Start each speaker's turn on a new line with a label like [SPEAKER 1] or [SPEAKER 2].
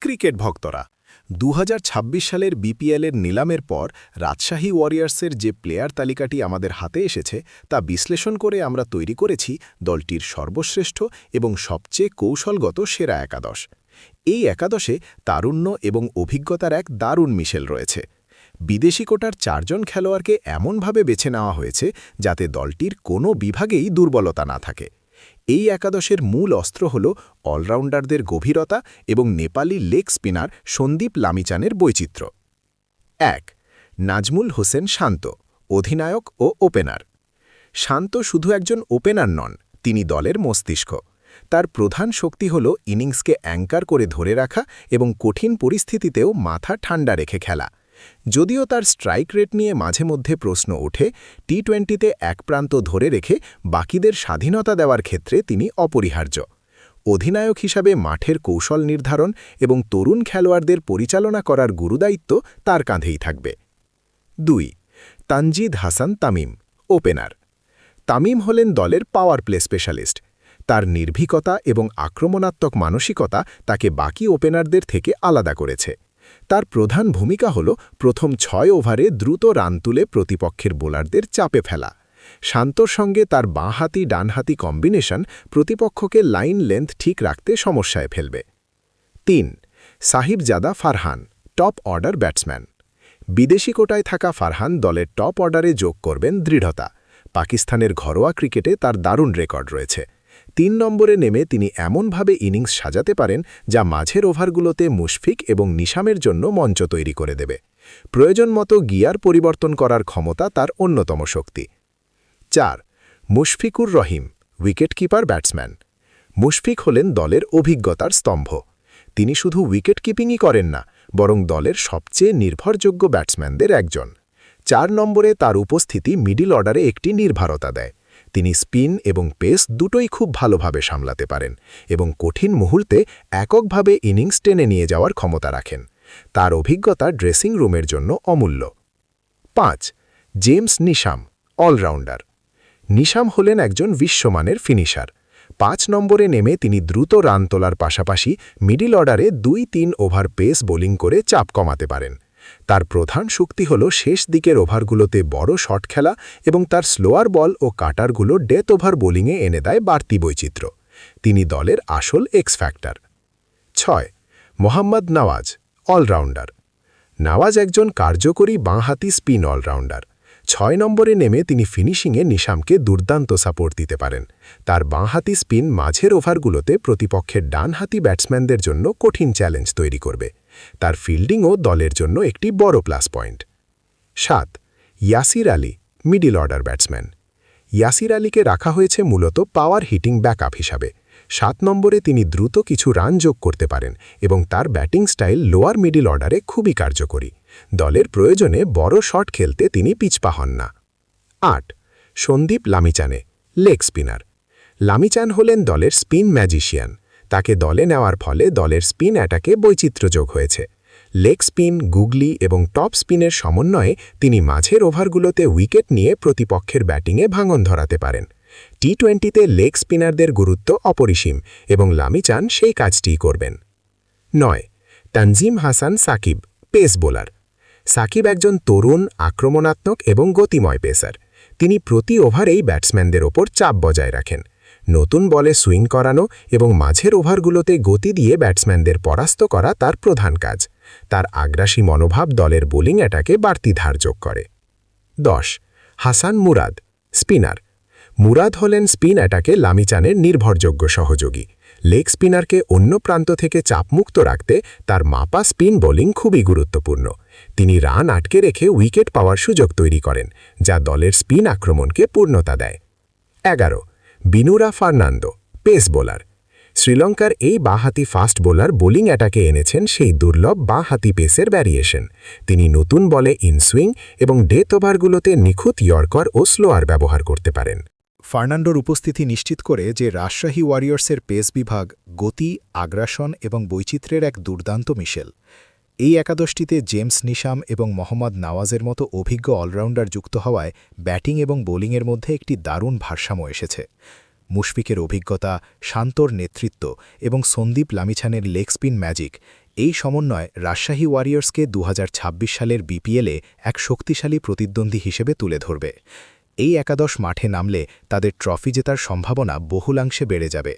[SPEAKER 1] Cricket ভক্তরা ২০২৬ সালের বিপিএলের নিলামের পর রাজশাহী ওয়ারিয়র্সের যে প্লেয়ার তালিকাটি আমাদের হাতে এসেছে তা বিশ্লেষণ করে আমরা তৈরি করেছি দলটির সর্বশ্রেষ্ঠ এবং সবচেয়ে কৌশলগত সেরা একাদশ। এই একাদশে তারুণ্য এবং অভিজ্ঞতার এক দারুণ মিশেল রয়েছে। বিদেশি কোটার ৪ জন খেলোয়াড়কে এমনভাবে বেছে নেওয়া হয়েছে যাতে দলটির কোনো বিভাগেই দুর্বলতা না থাকে। এই একাদশের মূল অস্ত্র হল অলরাউন্ডারদের গভীরতা এবং নেপালি লেগ স্পিনার সন্দীপ লামিচানের বৈচিত্র্য। ১. নাজমুল হোসেন শান্ত, অধিনায়ক ও ওপেনার। শান্ত শুধু একজন ওপেনার নন, তিনি দলের মস্তিষ্ক। তার প্রধান শক্তি হল ইনিংসকে অ্যাঙ্কার করে ধরে রাখা এবং কঠিন পরিস্থিতিতেও মাথা ঠান্ডা রেখে খেলা। যদিও তার স্ট্রাইক রেট নিয়ে মাঝে মধ্যে প্রশ্ন ওঠে, টি-20তে এক প্রান্ত ধরে রেখে বাকিদের স্বাধীনতা দেওয়ার ক্ষেত্রে তিনি অপরিহার্য। অধিনায়ক হিসাবে মাঠের কৌশল নির্ধারণ এবং তরুণ খেলোয়াড়দের পরিচালনা করার গুরুদায়িত্ব তার কাঁধেই থাকবে। ২. তানজিদ হাসান তামিম, ওপেনার। তামিম হলেন দলের পাওয়ার প্লে স্পেশালিস্ট। তার নির্ভীকতা এবং আক্রমণাত্মক মানসিকতা তাকে বাকি ওপেনারদের থেকে আলাদা করেছে। তার প্রধান ভূমিকা হল প্রথম ৬ ওভারে দ্রুত রান তুলে প্রতিপক্ষের বোলারদের চাপে ফেলা। শান্তর সঙ্গে তার বাঁহাতি ডানহাতি কম্বিনেশন প্রতিপক্ষকে লাইন লেন্থ ঠিক রাখতে সমস্যায় ফেলবে। ৩. Sahibzada Farhan, top order batsman. বিদেশি কোটায় থাকা ফারহান দলের টপ অর্ডারে যোগ করবেন দৃঢ়তা। পাকিস্তানের ঘরোয়া ক্রিকেটে তার দারুণ রেকর্ড রয়েছে। ৩ নম্বরে নেমে তিনি এমনভাবে ইনিংস সাজাতে পারেন যা মাঝের ওভারগুলোতে মুশফিক এবং নিশামের জন্য মঞ্চ তৈরি করে দেবে। প্রয়োজন মতো গিয়ার পরিবর্তন করার ক্ষমতা তার অন্যতম শক্তি। ৪. Mushfiqur Rahim, wicketkeeper batsman. মুশফিক হলেন দলের অভিজ্ঞতার স্তম্ভ। তিনি শুধু উইকেট কিপিংই করেন না, বরং দলের সবচেয়ে নির্ভরযোগ্য ব্যাটসম্যানদের একজন। ৪ নম্বরে তার উপস্থিতি মিডল অর্ডারে একটি নির্ভরতা দেয়। তিনি স্পিন এবং পেস দুটোই খুব ভালোভাবে সামলাতে পারেন এবং কঠিন মুহূর্তে এককভাবে ইনিংস টেনে নিয়ে যাওয়ার ক্ষমতা রাখেন। তার অভিজ্ঞতা ড্রেসিং রুমের জন্য অমূল্য। ৫. James Neesham, allrounder. নিশাম হলেন একজন বিশ্বমানের ফিনিশার। ৫ নম্বরে নেমে তিনি দ্রুত রান তোলার পাশাপাশি মিডল অর্ডারে ২-৩ ওভার পেস বোলিং করে চাপ কমাতে পারেন। তার প্রধান শক্তি হল শেষ দিকের ওভারগুলোতে বড় শট খেলা এবং তার স্লোয়ার বল ও কাটারগুলো ডেথ ওভার বোলিংয়ে এনে দেয় বাড়তি বৈচিত্র্য। তিনি দলের আসল X factor. ৬. Mohammad Nawaz, allrounder. Nawaz একজন কার্যকরী বাঁহাতি স্পিন অলরাউন্ডার। ৬ নম্বরে নেমে তিনি ফিনিশিংয়ে নিশামকে দুর্দান্ত সাপোর্ট দিতে পারেন। তার বাঁহাতি স্পিন মাঝের ওভারগুলোতে প্রতিপক্ষের ডানহাতি ব্যাটসম্যানদের জন্য কঠিন চ্যালেঞ্জ তৈরি করবে। তার ফিল্ডিংও দলের জন্য একটি বড় plus point. ৭. Yasir Ali, middle order batsman. Yasir আলীকে রাখা হয়েছে মূলত পাওয়ার হিটিং ব্যাকআপ হিসাবে। ৭ নম্বরে তিনি দ্রুত কিছু রান যোগ করতে পারেন এবং তার ব্যাটিং স্টাইল লোয়ার মিডল অর্ডারে খুবই কার্যকরী। দলের প্রয়োজনে বড় শট খেলতে তিনি পিছপা হন না। ৮. Sandeep Lamichhane, leg spinner. লামিচান হলেন দলের স্পিন ম্যাজিশিয়ান। তাকে দলে নেওয়ার ফলে দলের স্পিন অ্যাটাকে বৈচিত্র্য যোগ হয়েছে। লেগ স্পিন, গুগলি এবং টপ স্পিনের সমন্বয়ে তিনি মাঝের ওভারগুলোতে উইকেট নিয়ে প্রতিপক্ষের ব্যাটিংয়ে ভাঙন ধরাতে পারেন। টি-20তে লেগ স্পিনারদের গুরুত্ব অপরিসীম এবং লামিচান সেই কাজটিই করবেন। ৯. Tanzim Hasan Sakib, pace bowler. সাকিব একজন তরুণ, আক্রমণাত্মক এবং গতিময় পেসার। তিনি প্রতি ওভারেই ব্যাটসম্যানদের ওপর চাপ বজায় রাখেন। নতুন বলে সুইং করানো এবং মাঝের ওভারগুলোতে গতি দিয়ে ব্যাটসম্যানদের পরাস্ত করা তার প্রধান কাজ। তার আগ্রাসী মনোভাব দলের বোলিং অ্যাটাকে বাড়তি ধার যোগ করে। ১০. হাসান মুরাদ, স্পিনার। মুরাদ হলেন স্পিন অ্যাটাকে লামিচানের নির্ভরযোগ্য সহযোগী। লেগ স্পিনারকে অন্য প্রান্ত থেকে চাপমুক্ত রাখতে তার মাপা স্পিন বোলিং খুবই গুরুত্বপূর্ণ। তিনি রান আটকে রেখে উইকেট পাওয়ার সুযোগ তৈরি করেন, যা দলের স্পিন আক্রমণকে পূর্ণতা দেয়। ১১. Binura Fernando, pace bowler. শ্রীলঙ্কার এই বাঁহাতি ফাস্ট বোলার বোলিং অ্যাটাকে এনেছেন সেই দুর্লভ বাঁহাতি পেসের ভ্যারিয়েশন। তিনি নতুন বলে ইনসুইং এবং ডেথ ওভারগুলোতে নিখুঁত ইয়র্কার ও স্লোয়ার ব্যবহার করতে পারেন।
[SPEAKER 2] ফার্নান্ডোর উপস্থিতি নিশ্চিত করে যে রাজশাহী ওয়ারিয়র্সের পেস বিভাগ গতি, আগ্রাসন এবং বৈচিত্র্যের এক দুর্দান্ত মিশেল। এই একাদশটিতে জেমস নিশাম এবং মোহাম্মদ নওয়াজের মতো অভিজ্ঞ অলরাউন্ডার যুক্ত হওয়ায় ব্যাটিং এবং বোলিংয়ের মধ্যে একটি দারুণ ভারসাম্য এসেছে। মুশফিকের অভিজ্ঞতা, শান্তর নেতৃত্ব এবং সন্দীপ লামিছানের লেগ স্পিন ম্যাজিক এই সমন্বয় রাজশাহী ওয়ারিয়র্সকে 2026 সালের বিপিএলে এক শক্তিশালী প্রতিদ্বন্দ্বী হিসেবে তুলে ধরবে। এই একাদশ মাঠে নামলে তাদের ট্রফি জেতার সম্ভাবনা বহুলাংশে বেড়ে যাবে।